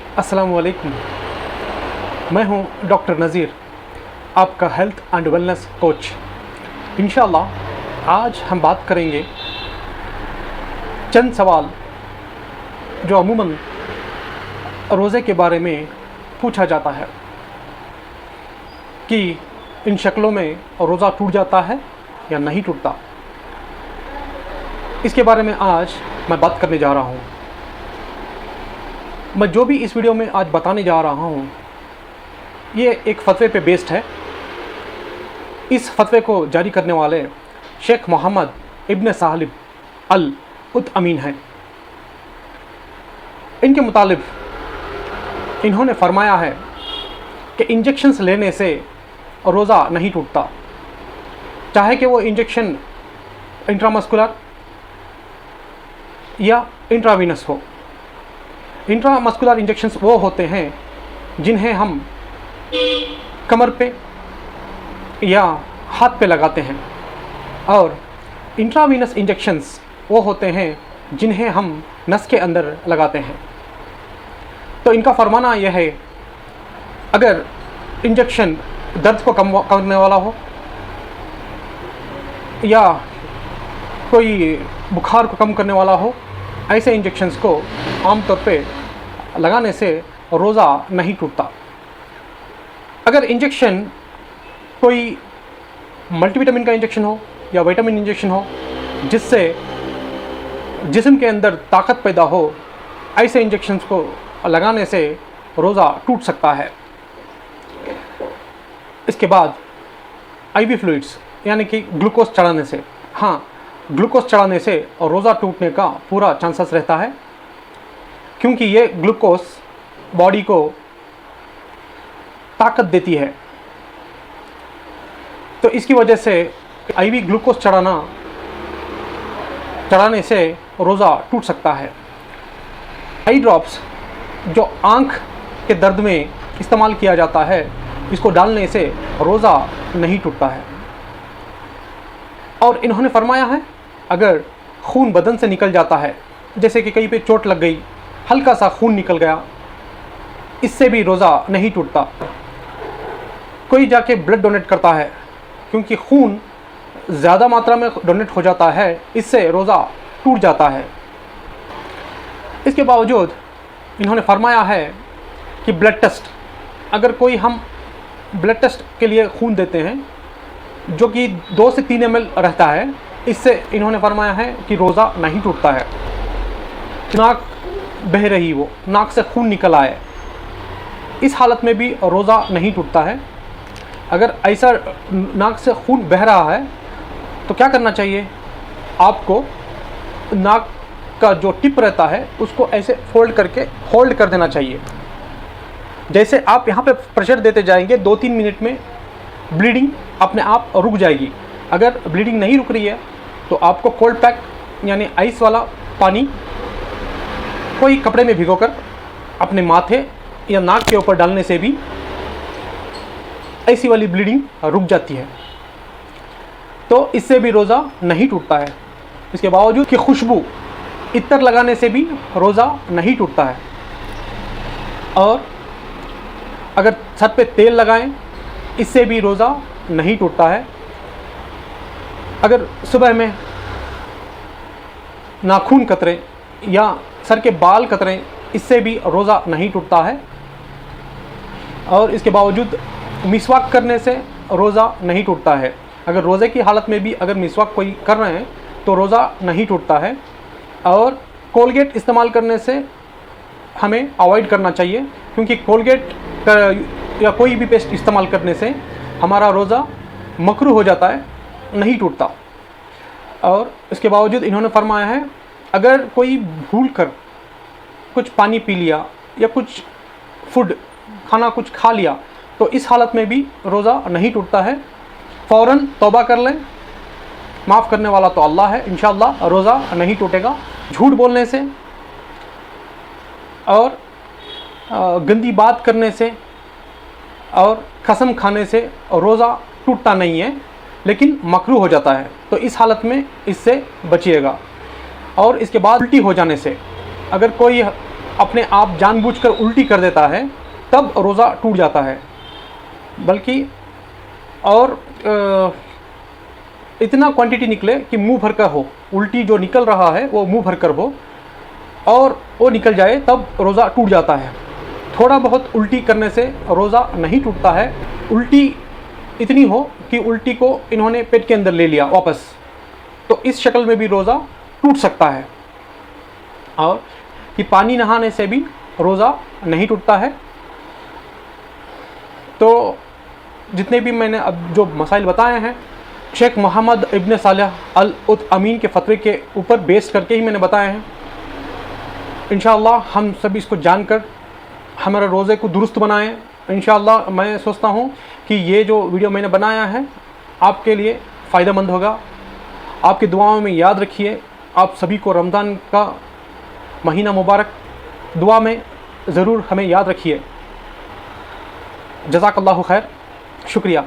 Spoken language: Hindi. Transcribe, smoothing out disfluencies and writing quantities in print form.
अस्सलाम वालेकुम। मैं हूं डॉक्टर नज़ीर, आपका हेल्थ एंड वेलनेस कोच। इंशाअल्लाह आज हम बात करेंगे चंद सवाल जो अमूमन रोज़े के बारे में पूछा जाता है कि इन शक्लों में रोज़ा टूट जाता है या नहीं टूटता। इसके बारे में आज मैं बात करने जा रहा हूँ। मैं जो भी इस वीडियो में आज बताने जा रहा हूँ ये एक फ़तवे पे बेस्ड है। इस फ़तवे को जारी करने वाले शेख मोहम्मद इब्न सालिब अल उतअमीन हैं। इनके मुतालिब इन्होंने फरमाया है कि इंजेक्शन्स लेने से रोज़ा नहीं टूटता, चाहे कि वो इंजेक्शन इंट्रामस्कुलर या इंट्रावीनस हो। इंट्रामस्कुलर इंजेक्शन्स वो होते हैं जिन्हें हम कमर पे या हाथ पे लगाते हैं, और इंट्रावीनस इंजेक्शन्स वो होते हैं जिन्हें हम नस के अंदर लगाते हैं। तो इनका फरमाना यह है, अगर इंजेक्शन दर्द को कम करने वाला हो या कोई बुखार को कम करने वाला हो, ऐसे इंजेक्शन्स को आमतौर पे लगाने से रोज़ा नहीं टूटता। अगर इंजेक्शन कोई मल्टीविटामिन का इंजेक्शन हो या विटामिन इंजेक्शन हो जिससे जिस्म के अंदर ताकत पैदा हो, ऐसे इंजेक्शन्स को लगाने से रोज़ा टूट सकता है। इसके बाद आईवी फ्लूइड्स यानी कि ग्लूकोज चढ़ाने से, हाँ, ग्लूकोज चढ़ाने से रोज़ा टूटने का पूरा चांसेस रहता है, क्योंकि ये ग्लूकोज बॉडी को ताकत देती है। तो इसकी वजह से आईवी ग्लूकोज चढ़ाने से रोज़ा टूट सकता है। आई ड्रॉप्स जो आँख के दर्द में इस्तेमाल किया जाता है, इसको डालने से रोज़ा नहीं टूटता है। और इन्होंने फरमाया है, अगर खून बदन से निकल जाता है, जैसे कि कहीं पे चोट लग गई, हल्का सा खून निकल गया, इससे भी रोज़ा नहीं टूटता। कोई जाके ब्लड डोनेट करता है, क्योंकि खून ज़्यादा मात्रा में डोनेट हो जाता है, इससे रोज़ा टूट जाता है। इसके बावजूद इन्होंने फरमाया है कि ब्लड टेस्ट, अगर कोई हम ब्लड टेस्ट के लिए खून देते हैं जो कि 2 से 3 ml रहता है, इससे इन्होंने फरमाया है कि रोज़ा नहीं टूटता है। नाक बह रही हो, नाक से खून निकल आए, इस हालत में भी रोज़ा नहीं टूटता है। अगर ऐसा नाक से खून बह रहा है तो क्या करना चाहिए, आपको नाक का जो टिप रहता है उसको ऐसे फोल्ड करके होल्ड कर देना चाहिए। जैसे आप यहाँ पे प्रेशर देते जाएंगे, 2-3 मिनट में ब्लीडिंग अपने आप रुक जाएगी। अगर ब्लीडिंग नहीं रुक रही है तो आपको कोल्ड पैक यानी आइस वाला पानी कोई कपड़े में भिगोकर अपने माथे या नाक के ऊपर डालने से भी ऐसी वाली ब्लीडिंग रुक जाती है। तो इससे भी रोज़ा नहीं टूटता है। इसके बावजूद कि खुशबू इत्तर लगाने से भी रोज़ा नहीं टूटता है। और अगर छत पे तेल लगाएं, इससे भी रोज़ा नहीं टूटता है। अगर सुबह में नाखून कतरें या सर के बाल कतरें, इससे भी रोज़ा नहीं टूटता है। और इसके बावजूद मिसवाक करने से रोज़ा नहीं टूटता है। अगर रोज़े की हालत में भी अगर मिसवाक कोई कर रहे हैं तो रोज़ा नहीं टूटता है। और कोलगेट इस्तेमाल करने से हमें अवॉइड करना चाहिए, क्योंकि कोलगेट या कोई भी पेस्ट इस्तेमाल करने से हमारा रोज़ा मकरूह हो जाता है, नहीं टूटता। और इसके बावजूद इन्होंने फरमाया है, अगर कोई भूल कर कुछ पानी पी लिया या कुछ खाना कुछ खा लिया, तो इस हालत में भी रोज़ा नहीं टूटता है। फ़ौरन तौबा कर लें, माफ़ करने वाला तो अल्लाह है, इंशाअल्लाह रोज़ा नहीं टूटेगा। झूठ बोलने से और गंदी बात करने से और कसम खाने से रोज़ा टूटता नहीं है, लेकिन मकरूह हो जाता है। तो इस हालत में इससे बचिएगा। और इसके बाद उल्टी हो जाने से, अगर कोई अपने आप जानबूझकर उल्टी कर देता है तब रोज़ा टूट जाता है। बल्कि और इतना क्वांटिटी निकले कि मुंह भर कर हो, उल्टी जो निकल रहा है वो मुंह भर कर हो और वो निकल जाए तब रोज़ा टूट जाता है। थोड़ा बहुत उल्टी करने से रोज़ा नहीं टूटता है। उल्टी इतनी हो कि उल्टी को इन्होंने पेट के अंदर ले लिया वापस, तो इस शक्ल में भी रोज़ा टूट सकता है। और कि पानी नहाने से भी रोज़ा नहीं टूटता है। तो जितने भी मैंने अब जो मसाइल बताए हैं शेख मोहम्मद इब्न सालेह अल अमीन के फ़तवे के ऊपर बेस करके ही मैंने बताए हैं। इंशाअल्लाह हम सभी इसको जानकर हमारे रोज़े को दुरुस्त बनाएं। इंशाअल्लाह मैं सोचता हूँ कि ये जो वीडियो मैंने बनाया है आपके लिए फ़ायदेमंद होगा। आपकी दुआओं में याद रखिए। आप सभी को रमज़ान का महीना मुबारक, दुआ में ज़रूर हमें याद रखिए। जज़ाकल्लाहु खैर, शुक्रिया।